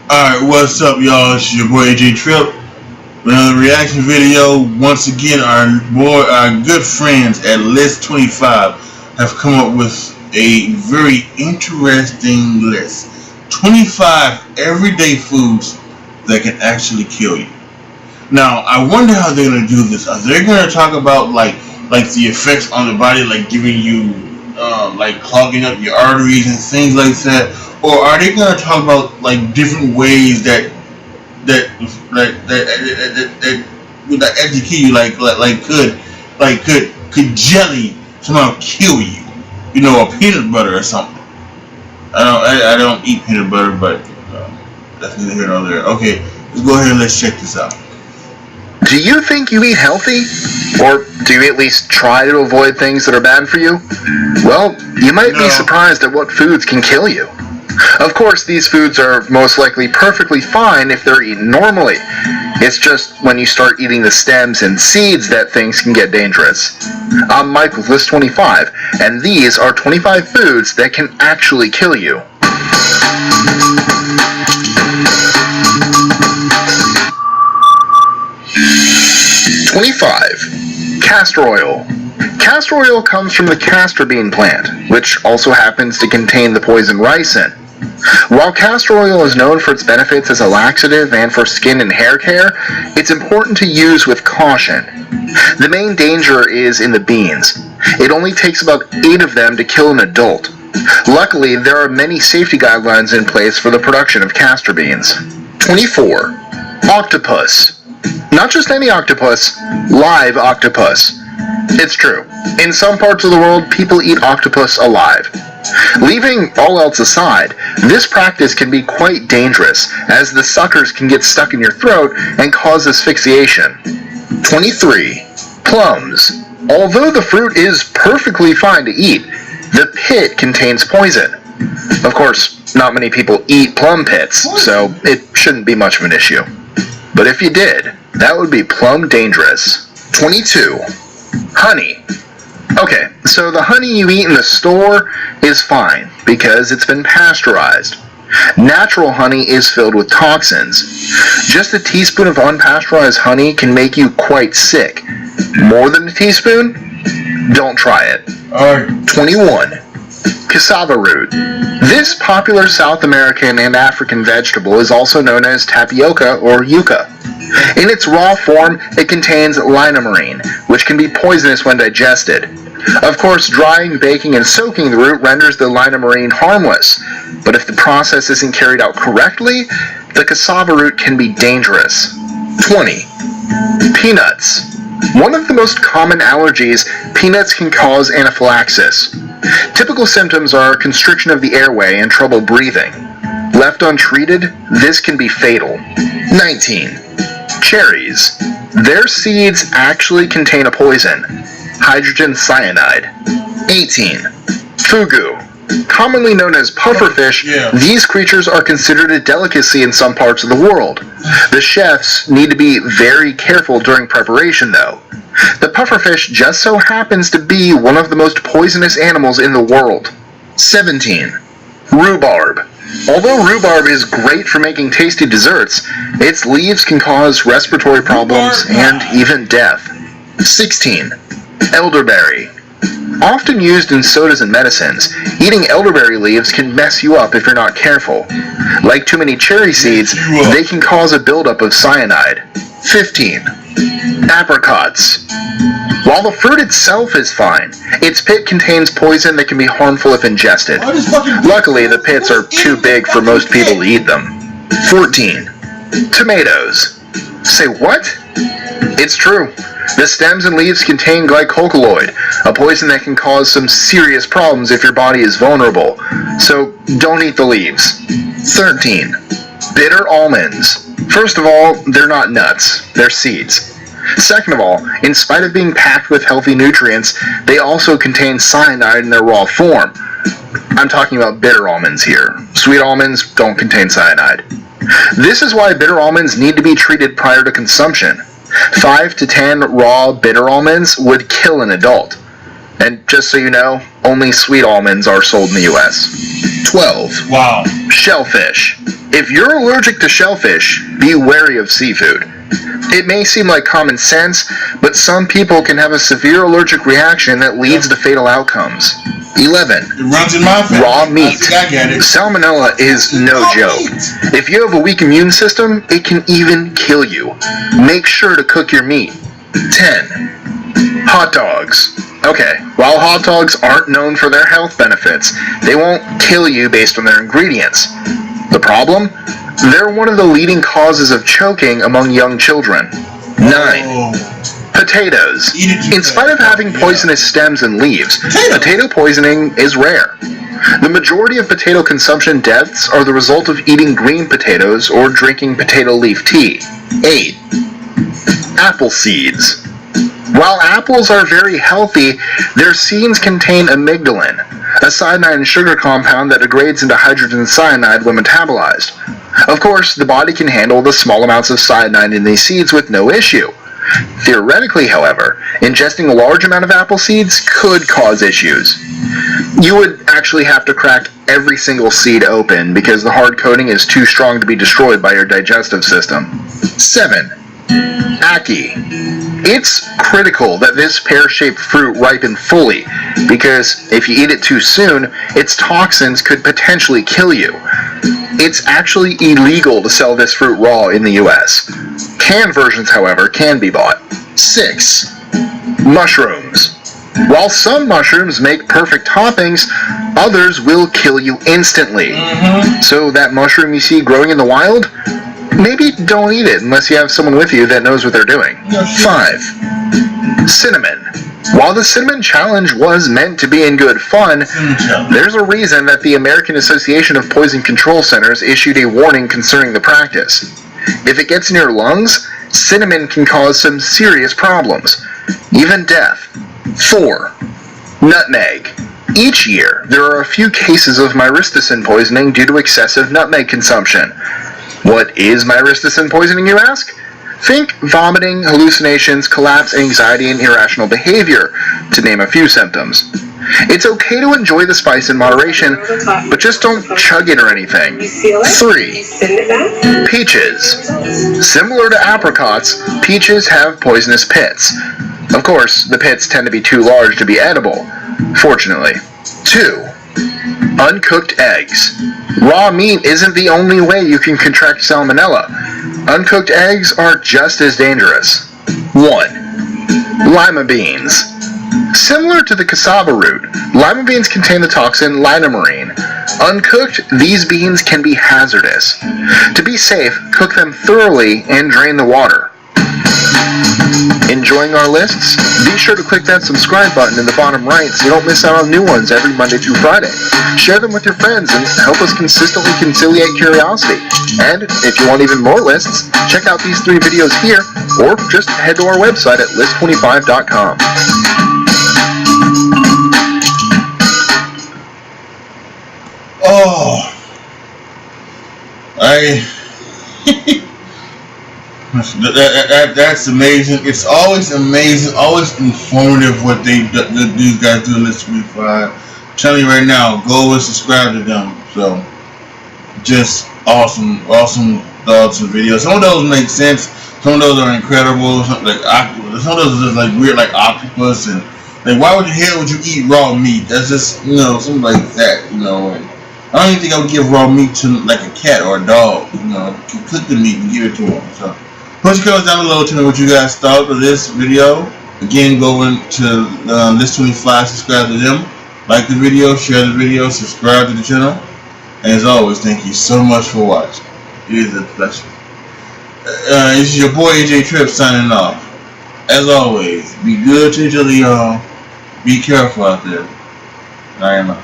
Alright, what's up, y'all? It's your boy AJ Trip. Another reaction video. Once again, our good friends at List 25 have come up with a very interesting list. 25 everyday foods that can actually kill you. Now, I wonder how they're gonna do this. Are they gonna talk about like the effects on the body, like giving you like clogging up your arteries and things like that, or are they gonna talk about like different ways that would like educate you, could jelly somehow kill you? You know, or peanut butter or something. I don't eat peanut butter, but that's neither here nor there. Okay, let's go ahead and let's check this out. Do you think you eat healthy? Or do you at least try to avoid things that are bad for you? Well, you might be surprised at what foods can kill you. Of course, these foods are most likely perfectly fine if they're eaten normally. It's just when you start eating the stems and seeds that things can get dangerous. I'm Mike with List 25, and these are 25 foods that can actually kill you. Castor oil. Castor oil comes from the castor bean plant, which also happens to contain the poison ricin. While castor oil is known for its benefits as a laxative and for skin and hair care, it's important to use with caution. The main danger is in the beans. It only takes about 8 of them to kill an adult. Luckily, there are many safety guidelines in place for the production of castor beans. 24. Octopus. Not just any octopus, live octopus. It's true. In some parts of the world, people eat octopus alive. Leaving all else aside, this practice can be quite dangerous, as the suckers can get stuck in your throat and cause asphyxiation. 23. Plums. Although the fruit is perfectly fine to eat, the pit contains poison. Of course, not many people eat plum pits, so it shouldn't be much of an issue. But if you did, that would be plumb dangerous. 22. Honey. Okay, so the honey you eat in the store is fine because it's been pasteurized. Natural honey is filled with toxins. Just a teaspoon of unpasteurized honey can make you quite sick. More than a teaspoon? Don't try it. 21. Cassava root. This popular South American and African vegetable is also known as tapioca or yuca. In its raw form, it contains linamarine, which can be poisonous when digested. Of course, drying, baking, and soaking the root renders the linamarine harmless, but if the process isn't carried out correctly, the cassava root can be dangerous. 20. Peanuts. One of the most common allergies, peanuts can cause anaphylaxis. Typical symptoms are constriction of the airway and trouble breathing. Left untreated, this can be fatal. 19. Cherries. Their seeds actually contain a poison, hydrogen cyanide. 18. Fugu. Commonly known as pufferfish, these creatures are considered a delicacy in some parts of the world. The chefs need to be very careful during preparation, though. The pufferfish just so happens to be one of the most poisonous animals in the world. 17. Rhubarb. Although rhubarb is great for making tasty desserts, its leaves can cause respiratory problems and even death. 16. Elderberry. Often used in sodas and medicines, eating elderberry leaves can mess you up if you're not careful. Like too many cherry seeds, they can cause a buildup of cyanide. 15. Apricots. While the fruit itself is fine, its pit contains poison that can be harmful if ingested. Luckily, the pits are too big for most people to eat them. 14. Tomatoes. Say what? It's true. The stems and leaves contain glycoalkaloid, a poison that can cause some serious problems if your body is vulnerable. So don't eat the leaves. 13. Bitter almonds. First of all, they're not nuts, they're seeds. Second of all, in spite of being packed with healthy nutrients, they also contain cyanide in their raw form. I'm talking about bitter almonds here. Sweet almonds don't contain cyanide. This is why bitter almonds need to be treated prior to consumption. 5 to 10 raw bitter almonds would kill an adult. And just so you know, only sweet almonds are sold in the US. 12. Wow. Shellfish. If you're allergic to shellfish, be wary of seafood. It may seem like common sense, but some people can have a severe allergic reaction that leads to fatal outcomes. 11. It runs in my family. Raw meat. I think I get it. Salmonella is no joke. If you have a weak immune system, it can even kill you. Make sure to cook your meat. 10. Hot dogs. Okay, while hot dogs aren't known for their health benefits, they won't kill you based on their ingredients. The problem? They're one of the leading causes of choking among young children. 9. Potatoes. In spite of having poisonous stems and leaves, potato poisoning is rare. The majority of potato consumption deaths are the result of eating green potatoes or drinking potato leaf tea. 8. Apple seeds. While apples are very healthy, their seeds contain amygdalin, a cyanide sugar compound that degrades into hydrogen cyanide when metabolized. Of course, the body can handle the small amounts of cyanide in these seeds with no issue. Theoretically, however, ingesting a large amount of apple seeds could cause issues. You would actually have to crack every single seed open because the hard coating is too strong to be destroyed by your digestive system. 7. Ackee. It's critical that this pear-shaped fruit ripen fully, because if you eat it too soon, its toxins could potentially kill you. It's actually illegal to sell this fruit raw in the US. Canned versions, however, can be bought. 6. Mushrooms. While some mushrooms make perfect toppings, others will kill you instantly. So that mushroom you see growing in the wild, maybe don't eat it unless you have someone with you that knows what they're doing. 5. Cinnamon. While the Cinnamon Challenge was meant to be in good fun, there's a reason that the American Association of Poison Control Centers issued a warning concerning the practice. If it gets in your lungs, cinnamon can cause some serious problems, even death. 4. Nutmeg. Each year, there are a few cases of myristicin poisoning due to excessive nutmeg consumption. What is myristicin poisoning, you ask? Think vomiting, hallucinations, collapse, anxiety, and irrational behavior, to name a few symptoms. It's okay to enjoy the spice in moderation, but just don't chug it or anything. 3. Peaches. Similar to apricots, peaches have poisonous pits. Of course, the pits tend to be too large to be edible, fortunately. 2. Uncooked eggs. Raw meat isn't the only way you can contract salmonella. Uncooked eggs are just as dangerous. 1. Lima beans. Similar to the cassava root, lima beans contain the toxin limonene. Uncooked, these beans can be hazardous. To be safe, cook them thoroughly and drain the water. Enjoying our lists? Be sure to click that subscribe button in the bottom right so you don't miss out on new ones every Monday through Friday. Share them with your friends and help us consistently conciliate curiosity. And if you want even more lists, check out these 3 videos here, or just head to our website at list25.com. Oh, that's amazing. It's always amazing, always informative what these guys do in this 25. I'm telling you right now, go and subscribe to them. So, just awesome thoughts and videos. Some of those make sense. Some of those are incredible. Some of those are just like weird, like Octopus, and like why would the hell would you eat raw meat? That's just something like that. And I don't even think I would give raw meat to like a cat or a dog. Cook the meat and give it to them. So. Put your comments down below to know what you guys thought of this video. Again, go into List25, subscribe to them, like the video, share the video, subscribe to the channel. And as always, thank you so much for watching. It is a pleasure. This is your boy AJ Tripp signing off. As always, be good to each other, y'all. Be careful out there. I am out.